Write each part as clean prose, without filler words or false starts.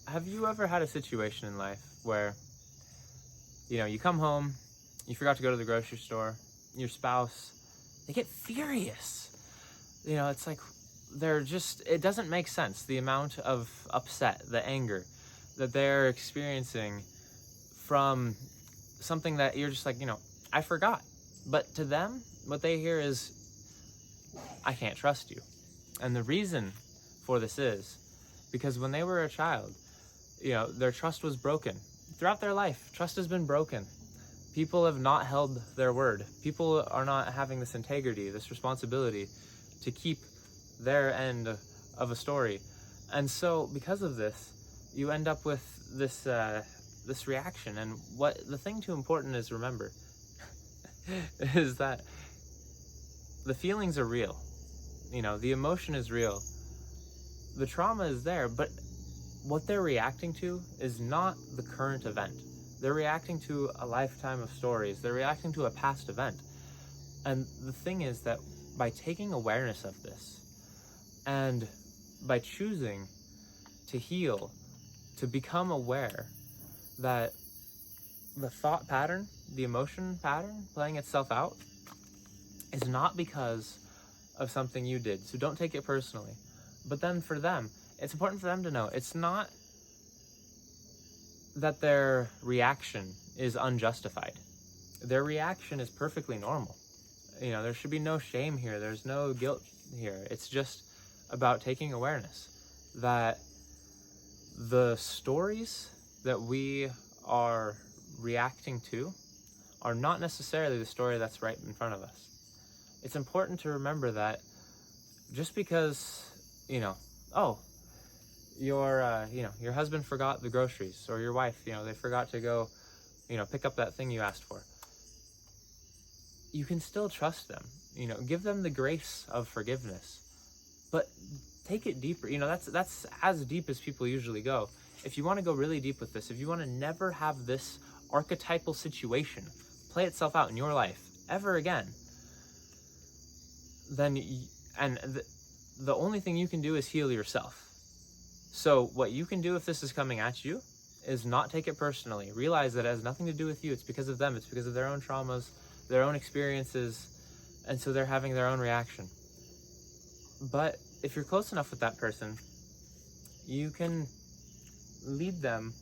have you ever had a situation in life where, you come home, you forgot to go to the grocery store, your spouse, they get furious. It's like it doesn't make sense, the amount of upset, the anger that they're experiencing from something that you're just like, I forgot. But to them, what they hear is, I can't trust you. And the reason for this is because when they were a child, their trust was broken. Throughout their life, trust has been broken. People have not held their word. People are not having this integrity, this responsibility to keep their end of a story. And so because of this, you end up with this reaction. And what the thing too important is, remember, is that the feelings are real. The emotion is real. The trauma is there, but what they're reacting to is not the current event. They're reacting to a lifetime of stories. They're reacting to a past event. And the thing is that by taking awareness of this and by choosing to heal, to become aware that the thought pattern, the emotion pattern playing itself out is not because of something you did. So don't take it personally. But then for them, it's important for them to know it's not that their reaction is unjustified. Their reaction is perfectly normal. There should be no shame here. There's no guilt here. It's just about taking awareness that the stories that we are reacting to are not necessarily the story that's right in front of us. It's important to remember that just because, your husband forgot the groceries, or your wife, they forgot to go, pick up that thing you asked for. You can still trust them, give them the grace of forgiveness, but take it deeper. That's as deep as people usually go. If you want to go really deep with this, if you want to never have this archetypal situation play itself out in your life ever again, then, the only thing you can do is heal yourself. So what you can do if this is coming at you is not take it personally. Realize that it has nothing to do with you. It's because of them. It's because of their own traumas, their own experiences, and so they're having their own reaction. But if you're close enough with that person, you can lead them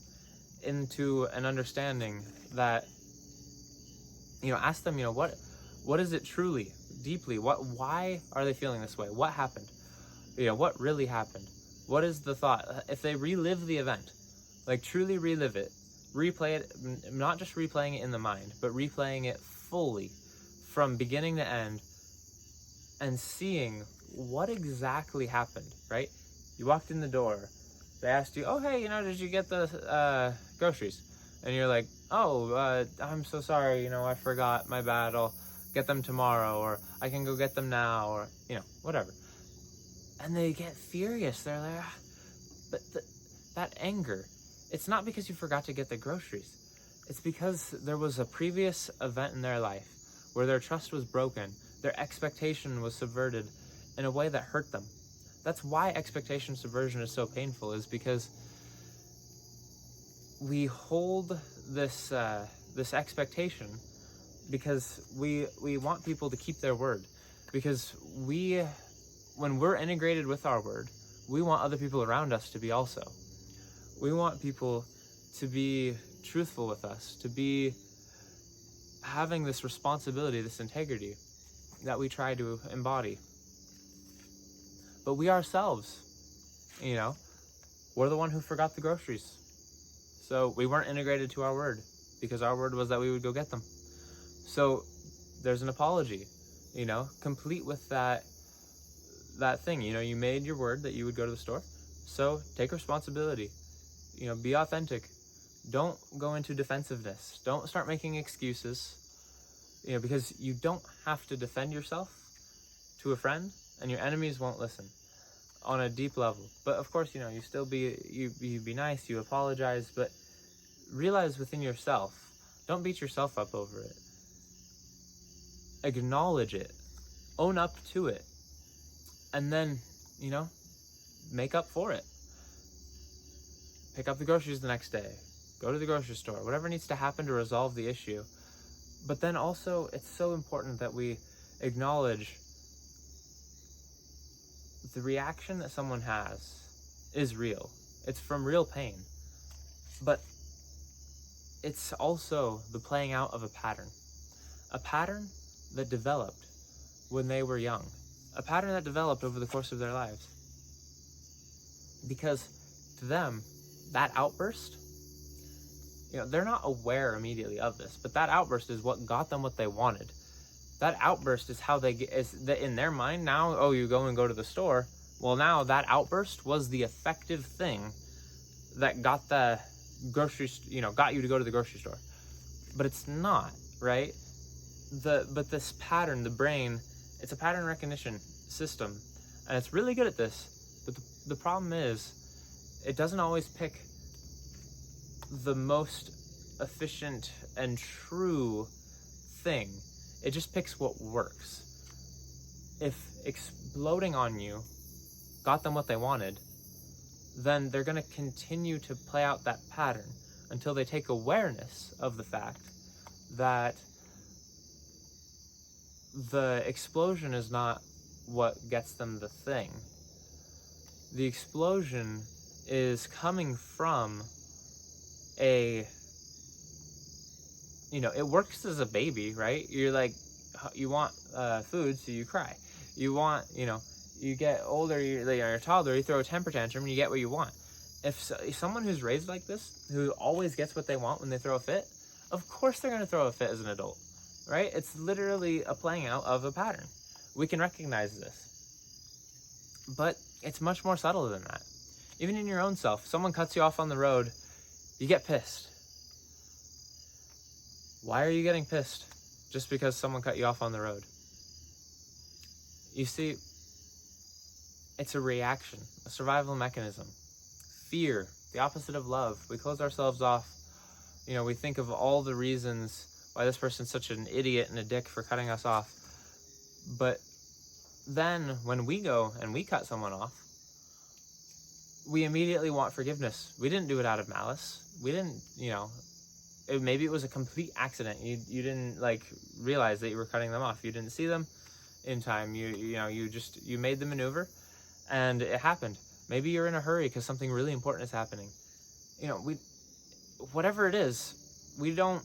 into an understanding that, ask them, what is it truly, deeply? Why are they feeling this way? What happened? What really happened? What is the thought? If they relive the event, like truly relive it, replay it, not just replaying it in the mind, but replaying it fully from beginning to end and seeing what exactly happened, right? You walked in the door, they asked you, oh, hey, did you get the groceries? And you're like, oh, I'm so sorry, I forgot, my bad, I'll get them tomorrow, or I can go get them now, or, whatever. And they get furious. They're like, but that anger, it's not because you forgot to get the groceries. It's because there was a previous event in their life where their trust was broken, their expectation was subverted in a way that hurt them. That's why expectation subversion is so painful, is because we hold this expectation because we want people to keep their word. Because when we're integrated with our word, we want other people around us to be also. We want people to be truthful with us, to be having this responsibility, this integrity that we try to embody. But we ourselves, we're the one who forgot the groceries. So we weren't integrated to our word because our word was that we would go get them. So there's an apology, complete with that thing. You made your word that you would go to the store. So take responsibility, be authentic. Don't go into defensiveness. Don't start making excuses, because you don't have to defend yourself to a friend, and your enemies won't listen on a deep level. But of course, you still you be nice, you apologize, but realize within yourself, don't beat yourself up over it. Acknowledge it, own up to it, and then, make up for it. pick up the groceries the next day, go to the grocery store, whatever needs to happen to resolve the issue. But then also, it's so important that we acknowledge the reaction that someone has is real. It's from real pain. But it's also the playing out of a pattern that developed when they were young, a pattern that developed over the course of their lives. Because to them, that outburst, they're not aware immediately of this, but that outburst is what got them what they wanted. That outburst is how they get, is that in their mind now, oh, you go to the store. Well, now that outburst was the effective thing that got the got you to go to the grocery store. But it's not, right? But this pattern, the brain, it's a pattern recognition system, and it's really good at this. But the problem is, it doesn't always pick the most efficient and true thing. It just picks what works. If exploding on you got them what they wanted, then they're going to continue to play out that pattern until they take awareness of the fact that the explosion is not what gets them the thing. The explosion is coming from it works as a baby, right? You're like, you want food, so you cry. You want, you get older, you're a toddler, you throw a temper tantrum, and you get what you want. If someone who's raised like this, who always gets what they want when they throw a fit, of course they're going to throw a fit as an adult, right? It's literally a playing out of a pattern. We can recognize this. But it's much more subtle than that. Even in your own self, someone cuts you off on the road, you get pissed. Why are you getting pissed? Just because someone cut you off on the road. You see, it's a reaction, a survival mechanism. Fear, the opposite of love. We close ourselves off. We think of all the reasons why this person's such an idiot and a dick for cutting us off. But then when we go and we cut someone off, we immediately want forgiveness. We didn't do it out of malice. We didn't, maybe it was a complete accident. You didn't realize that you were cutting them off. You didn't see them in time. You made the maneuver, and it happened. Maybe you're in a hurry because something really important is happening. Whatever it is, we don't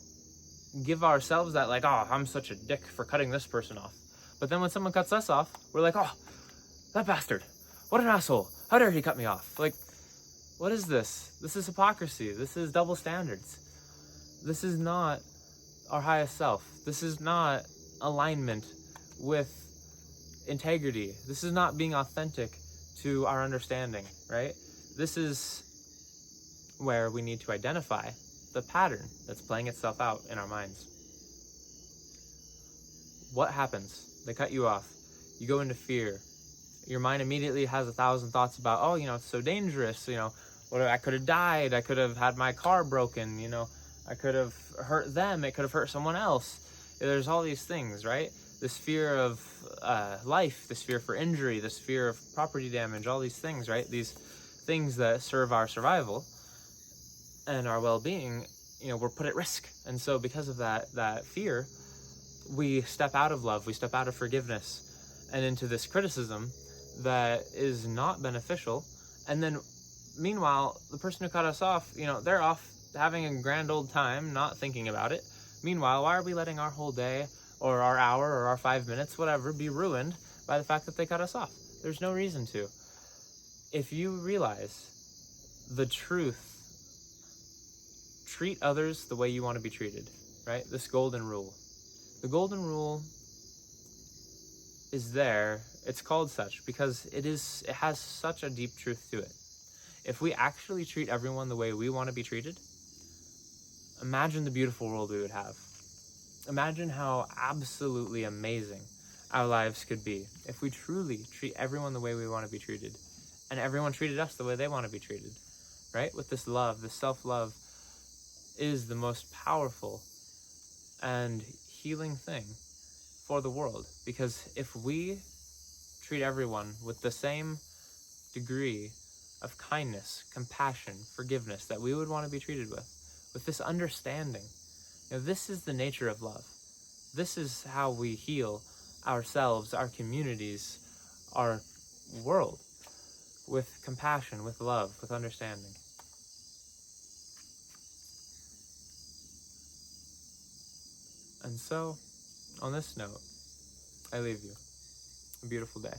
give ourselves that oh, I'm such a dick for cutting this person off. But then when someone cuts us off, we're like, oh, that bastard, what an asshole, how dare he cut me off? What is this? This is hypocrisy. This is double standards. This is not our highest self. This is not alignment with integrity. This is not being authentic to our understanding, right? This is where we need to identify the pattern that's playing itself out in our minds. What happens? They cut you off. You go into fear. Your mind immediately has 1,000 thoughts about, oh, it's so dangerous. I could have died. I could have had my car broken. I could have hurt them. It could have hurt someone else. There's all these things, right? This fear of life, this fear for injury, this fear of property damage, all these things, right? These things that serve our survival and our well-being, we're put at risk. And so because of that fear, we step out of love, we step out of forgiveness and into this criticism that is not beneficial. And then meanwhile, the person who cut us off, they're off having a grand old time, not thinking about it. Meanwhile, why are we letting our whole day or our hour or our 5 minutes, whatever, be ruined by the fact that they cut us off? There's no reason to. If you realize the truth, treat others the way you want to be treated, right? This golden rule. The golden rule is there. It's called such because it has such a deep truth to it. If we actually treat everyone the way we want to be treated, imagine the beautiful world we would have. Imagine how absolutely amazing our lives could be if we truly treat everyone the way we want to be treated, and everyone treated us the way they want to be treated, right? With this love, this self-love is the most powerful and healing thing for the world. Because if we treat everyone with the same degree of kindness, compassion, forgiveness that we would want to be treated with this understanding. This is the nature of love. This is how we heal ourselves, our communities, our world, with compassion, with love, with understanding. And so, on this note, I leave you. A beautiful day.